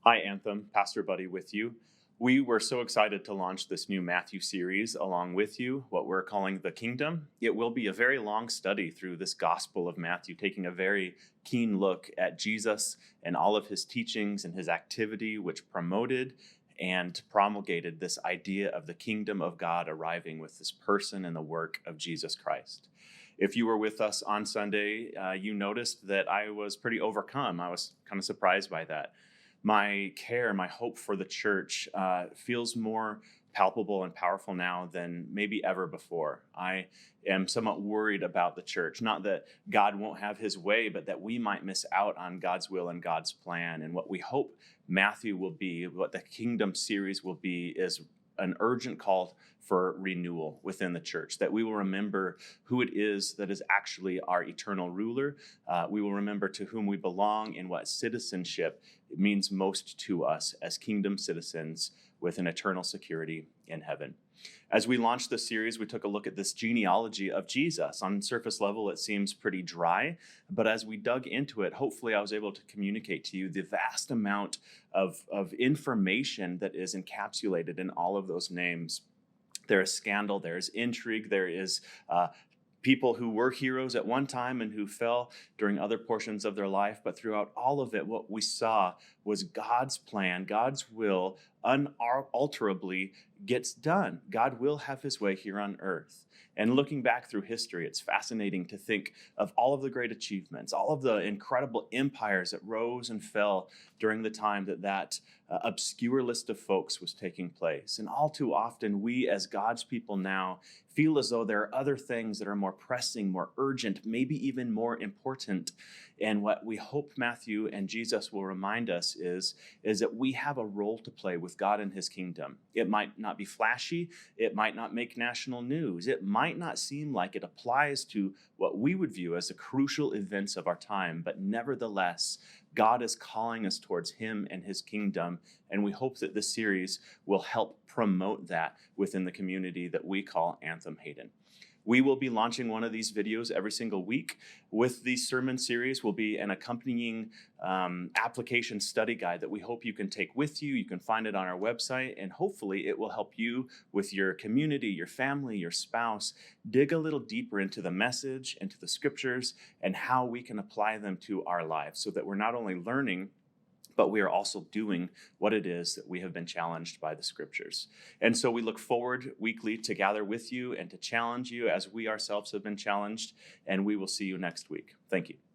Hi, Anthem, Pastor Buddy with you. We were so excited to launch this new Matthew series along with you, what we're calling The Kingdom. It will be a very long study through this Gospel of Matthew, taking a very keen look at Jesus and all of his teachings and his activity, which promoted and promulgated this idea of the kingdom of God arriving with this person and the work of Jesus Christ. If you were with us on Sunday, you noticed that I was pretty overcome. I was kind of surprised by that. My care, my hope for the church feels more palpable and powerful now than maybe ever before. I am somewhat worried about the church, not that God won't have his way, but that we might miss out on God's will and God's plan. And what we hope Matthew will be, what the Kingdom series will be, is an urgent call for renewal within the church, that we will remember who it is that is actually our eternal ruler. We will remember to whom we belong and what citizenship means most to us as kingdom citizens with an eternal security in heaven. As we launched this series, we took a look at this genealogy of Jesus. On surface level, it seems pretty dry, but as we dug into it, hopefully I was able to communicate to you the vast amount of information that is encapsulated in all of those names. There is scandal, there is intrigue, there is people who were heroes at one time and who fell during other portions of their life. But throughout all of it, what we saw was God's plan, God's will unalterably gets done. God will have his way here on earth. And looking back through history, it's fascinating to think of all of the great achievements, all of the incredible empires that rose and fell during the time that obscure list of folks was taking place. And all too often, we as God's people now feel as though there are other things that are more pressing, more urgent, maybe even more important. And what we hope Matthew and Jesus will remind us is that we have a role to play with God and his kingdom. It might not be flashy. It might not make national news. It might not seem like it applies to what we would view as the crucial events of our time. But nevertheless, God is calling us towards him and his kingdom. And we hope that this series will help promote that within the community that we call Anthem Hayden. We will be launching one of these videos every single week. With the sermon series will be an accompanying application study guide that we hope you can take with you. You can find it on our website, and hopefully it will help you with your community, your family, your spouse, dig a little deeper into the message, into the scriptures, and how we can apply them to our lives so that we're not only learning, but we are also doing what it is that we have been challenged by the scriptures. And so we look forward weekly to gather with you and to challenge you as we ourselves have been challenged, and we will see you next week. Thank you.